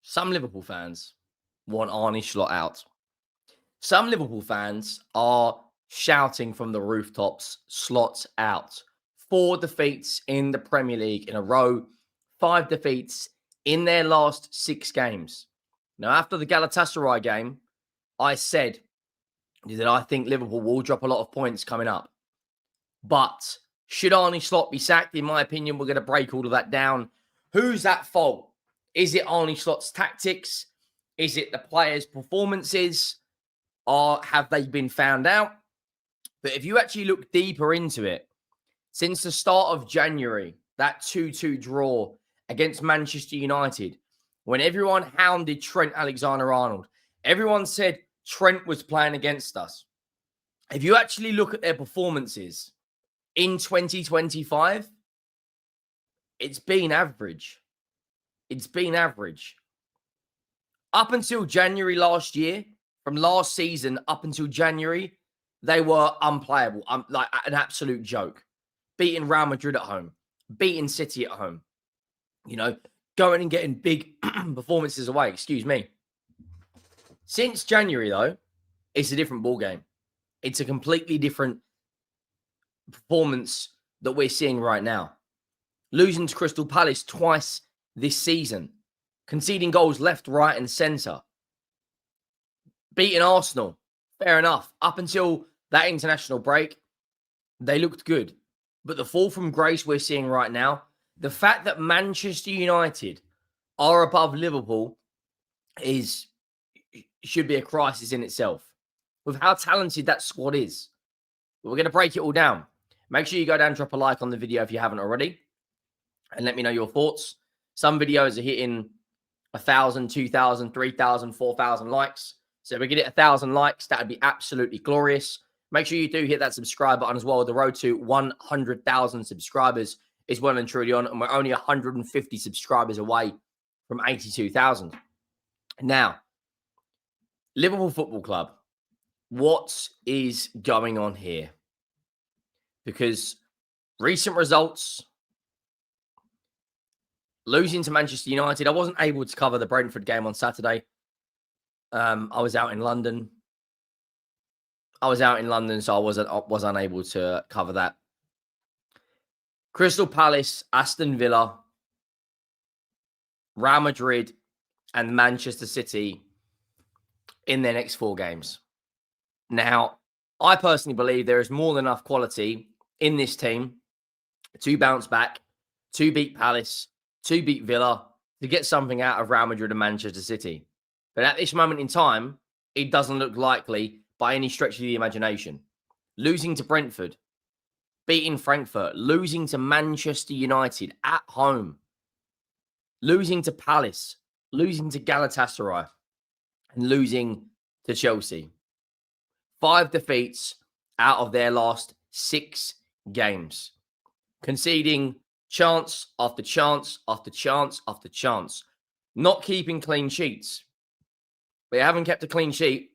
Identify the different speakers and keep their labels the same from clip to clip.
Speaker 1: Some Liverpool fans want Arne Slot out. Some Liverpool fans are shouting from the rooftops, Slot out. 4 defeats in the Premier League in a row, 5 defeats in their last 6 games. Now, after the Galatasaray game, I said that I think Liverpool will drop a lot of points coming up. But should Arne Slot be sacked? In my opinion, we're going to break all of that down. Who's at fault? Is it Arne Slot's tactics? Is it the players' performances? Or have they been found out? But if you actually look deeper into it, since the start of January, that 2-2 draw against Manchester United, when everyone hounded Trent Alexander-Arnold, everyone said Trent was playing against us. If you actually look at their performances in 2025, it's been average. It's been average. Up until January last year, from last season up until January, they were unplayable, like an absolute joke. Beating Real Madrid at home, beating City at home, going and getting big performances away, excuse me. Since January, though, it's a different ballgame. It's a completely different performance that we're seeing right now. Losing to Crystal Palace twice this season, conceding goals left, right, and centre. Beating Arsenal, fair enough. Up until that international break, they looked good. But the fall from grace we're seeing right now, the fact that Manchester United are above Liverpool should be a crisis in itself. With how talented that squad is. But we're going to break it all down. Make sure you go down and drop a like on the video if you haven't already. And let me know your thoughts. Some videos are hitting 1,000, 2,000, 3,000, 4,000 likes. So if we get it 1,000 likes, that would be absolutely glorious. Make sure you do hit that subscribe button as well. The road to 100,000 subscribers is well and truly on, and we're only 150 subscribers away from 82,000. Now, Liverpool Football Club, what is going on here? Because recent results, losing to Manchester United, I wasn't able to cover the Brentford game on Saturday. I was out in London. So I was unable to cover that. Crystal Palace, Aston Villa, Real Madrid, and Manchester City in their next 4 games. Now, I personally believe there is more than enough quality in this team to bounce back, to beat Palace, to beat Villa, to get something out of Real Madrid and Manchester City. But at this moment in time, it doesn't look likely by any stretch of the imagination. Losing to Brentford, beating Frankfurt, losing to Manchester United at home, losing to Palace, losing to Galatasaray, and losing to Chelsea. 5 defeats out of their last 6 games. Conceding chance after chance after chance after chance. Not keeping clean sheets. They haven't kept a clean sheet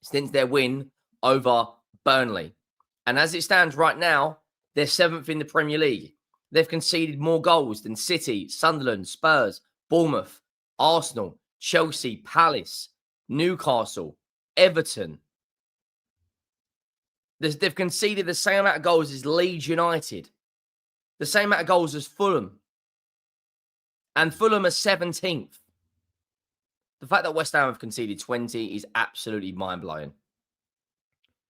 Speaker 1: since their win over Burnley. And as it stands right now, they're 7th in the Premier League. They've conceded more goals than City, Sunderland, Spurs, Bournemouth, Arsenal, Chelsea, Palace, Newcastle, Everton. They've conceded the same amount of goals as Leeds United. The same amount of goals as Fulham. And Fulham are 17th. The fact that West Ham have conceded 20 is absolutely mind-blowing.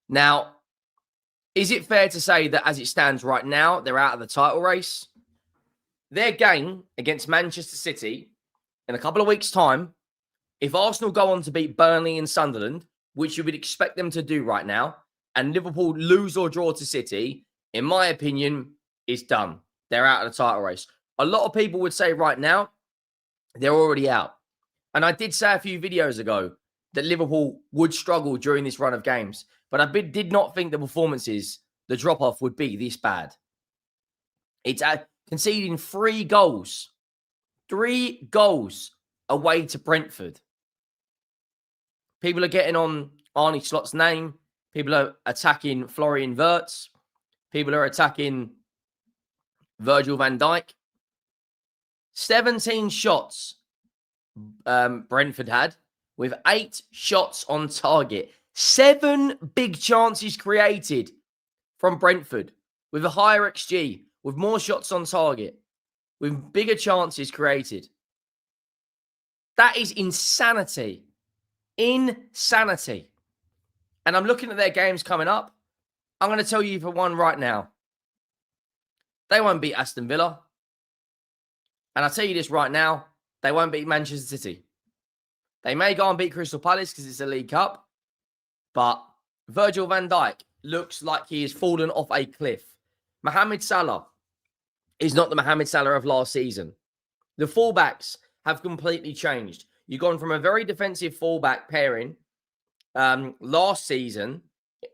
Speaker 1: Now, is it fair to say that as it stands right now, they're out of the title race? Their game against Manchester City in a couple of weeks' time, if Arsenal go on to beat Burnley and Sunderland, which you would expect them to do right now, and Liverpool lose or draw to City, in my opinion, it's done. They're out of the title race. A lot of people would say right now, they're already out. And I did say a few videos ago that Liverpool would struggle during this run of games. But I did not think the performances, the drop-off would be this bad. It's conceding 3 goals. 3 goals away to Brentford. People are getting on Arne Slot's name. People are attacking Florian Wirtz. People are attacking Virgil van Dijk. 17 shots Brentford had, with 8 shots on target. 7 big chances created from Brentford, with a higher XG, with more shots on target, with bigger chances created. That is insanity. Insanity. And I'm looking at their games coming up. I'm going to tell you for one right now. They won't beat Aston Villa. And I'll tell you this right now. They won't beat Manchester City. They may go and beat Crystal Palace because it's a League Cup. But Virgil van Dijk looks like he has fallen off a cliff. Mohamed Salah is not the Mohamed Salah of last season. The fullbacks have completely changed. You've gone from a very defensive fullback pairing last season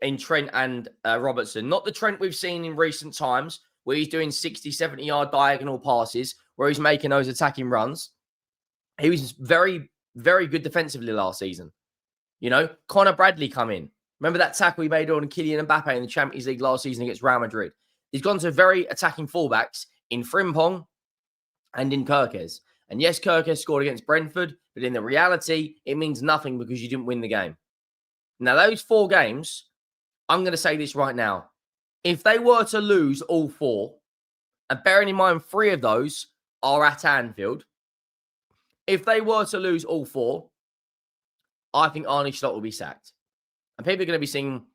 Speaker 1: in Trent and Robertson. Not the Trent we've seen in recent times where he's doing 60, 70-yard diagonal passes, where he's making those attacking runs. He was very, very good defensively last season. You know, Connor Bradley come in. Remember that tackle he made on Kylian Mbappe in the Champions League last season against Real Madrid? He's gone to very attacking fullbacks in Frimpong and in Kirkes. And yes, Kirkes scored against Brentford, but in the reality, it means nothing because you didn't win the game. Now, those 4 games, I'm going to say this right now. If they were to lose all 4, and bearing in mind 3 of those are at Anfield, if they were to lose all 4, I think Arne Slot will be sacked. And people are going to be saying,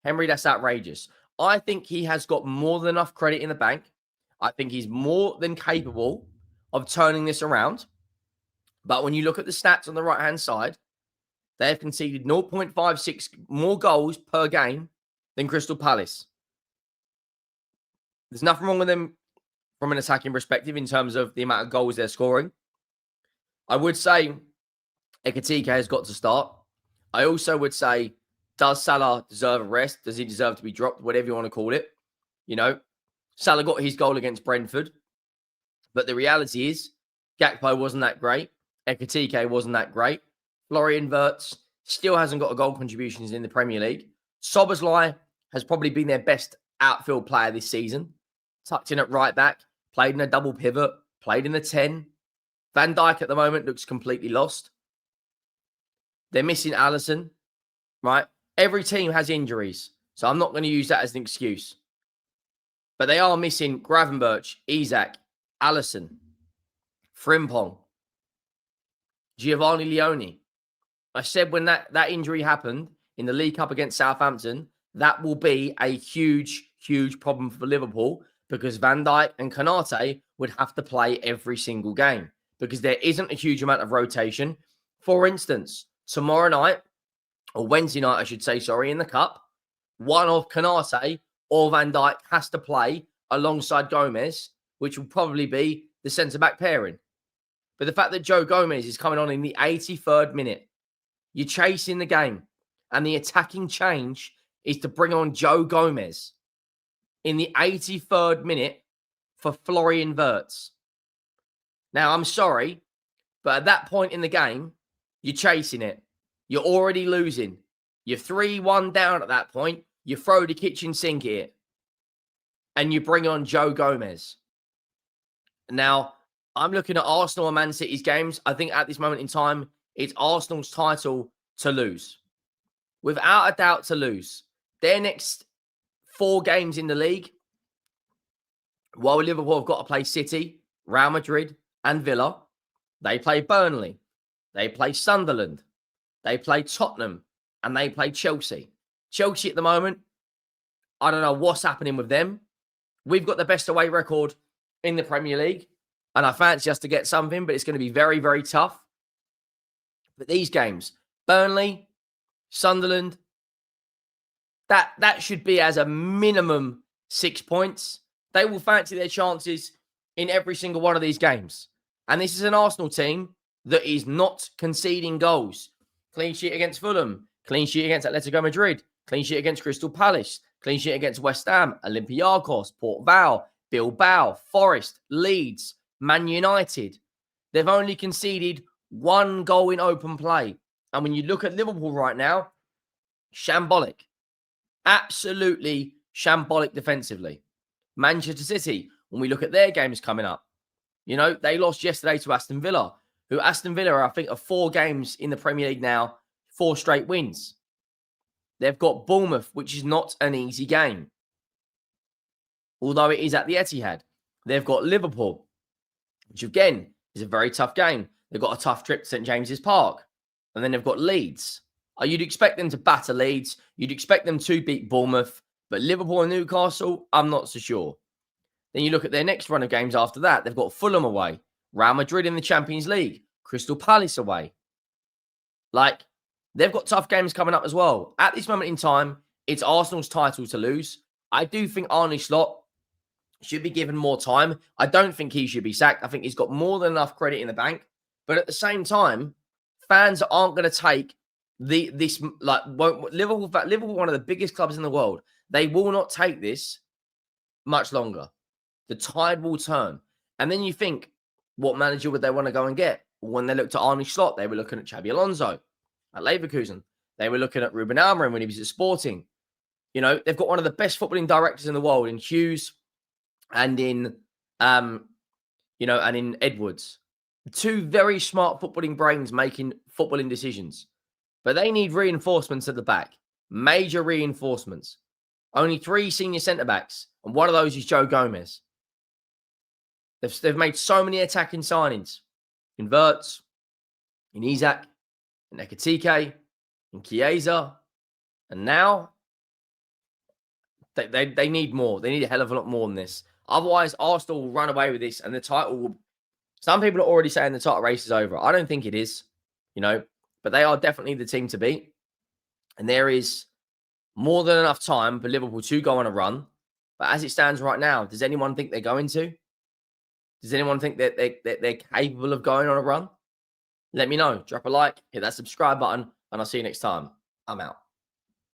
Speaker 1: Henry, that's outrageous. I think he has got more than enough credit in the bank. I think he's more than capable of turning this around. But when you look at the stats on the right-hand side, they have conceded 0.56 more goals per game than Crystal Palace. There's nothing wrong with them from an attacking perspective in terms of the amount of goals they're scoring. I would say Ekitike has got to start. I also would say, does Salah deserve a rest? Does he deserve to be dropped? Whatever you want to call it. You know, Salah got his goal against Brentford. But the reality is, Gakpo wasn't that great. Ekitike wasn't that great. Florian Wirtz still hasn't got a goal contributions in the Premier League. Szoboszlai has probably been their best outfield player this season. Tucked in at right back, played in a double pivot, played in the 10. Van Dijk at the moment looks completely lost. They're missing Alisson, right? Every team has injuries, so I'm not going to use that as an excuse. But they are missing Gravenberch, Isak, Alisson, Frimpong, Giovanni Leone. I said when that injury happened in the League Cup against Southampton, that will be a huge, huge problem for Liverpool because Van Dijk and Konate would have to play every single game because there isn't a huge amount of rotation. For instance, tomorrow night, or Wednesday night, I should say, in the Cup, one of Konate or Van Dijk has to play alongside Gomez, which will probably be the centre-back pairing. But the fact that Joe Gomez is coming on in the 83rd minute, you're chasing the game. And the attacking change is to bring on Joe Gomez in the 83rd minute for Florian Wirtz. Now, I'm sorry, but at that point in the game, you're chasing it. You're already losing. You're 3-1 down at that point. You throw the kitchen sink at it. And you bring on Joe Gomez. Now, I'm looking at Arsenal and Man City's games. I think at this moment in time, it's Arsenal's title to lose. Without a doubt to lose. Their next 4 games in the league, while Liverpool have got to play City, Real Madrid, and Villa, they play Burnley, they play Sunderland, they play Tottenham, and they play Chelsea. Chelsea at the moment, I don't know what's happening with them. We've got the best away record in the Premier League, and I fancy us to get something, but it's going to be very, very tough. But these games, Burnley, Sunderland, that should be as a minimum 6 points. They will fancy their chances in every single one of these games. And this is an Arsenal team that is not conceding goals. Clean sheet against Fulham, clean sheet against Atletico Madrid, clean sheet against Crystal Palace, clean sheet against West Ham, Olympiacos, Port Vale, Bilbao, Forest, Leeds, Man United. They've only conceded 1 goal in open play. And when you look at Liverpool right now, shambolic. Absolutely shambolic defensively. Manchester City, when we look at their games coming up, you know, they lost yesterday to Aston Villa. who Aston Villa, I think, are 4 games in the Premier League now, 4 straight wins. They've got Bournemouth, which is not an easy game, although it is at the Etihad. They've got Liverpool, which again is a very tough game. They've got a tough trip to St James's Park. And then they've got Leeds. You'd expect them to batter Leeds. You'd expect them to beat Bournemouth. But Liverpool and Newcastle, I'm not so sure. Then you look at their next run of games after that. They've got Fulham away, Real Madrid in the Champions League, Crystal Palace away. They've got tough games coming up as well. At this moment in time, it's Arsenal's title to lose. I do think Arne Slot should be given more time. I don't think he should be sacked. I think he's got more than enough credit in the bank. But at the same time, fans aren't going to take Liverpool, one of the biggest clubs in the world. They will not take this much longer. The tide will turn. And then you think, what manager would they want to go and get? When they looked at Arne Slot, they were looking at Xabi Alonso at Leverkusen. They were looking at Ruben Amorim when he was at Sporting. They've got one of the best footballing directors in the world in Hughes and in Edwards. 2 very smart footballing brains making footballing decisions. But they need reinforcements at the back. Major reinforcements. Only 3 senior centre-backs. And one of those is Joe Gomez. They've made so many attacking signings. In Wirtz, in Isak, in Ekitike, in Chiesa. And now, they need more. They need a hell of a lot more than this. Otherwise, Arsenal will run away with this and the title will... Some people are already saying the title race is over. I don't think it is, but they are definitely the team to beat. And there is more than enough time for Liverpool to go on a run. But as it stands right now, does anyone think they're going to? Does anyone think that they're capable of going on a run? Let me know. Drop a like, hit that subscribe button, and I'll see you next time. I'm out.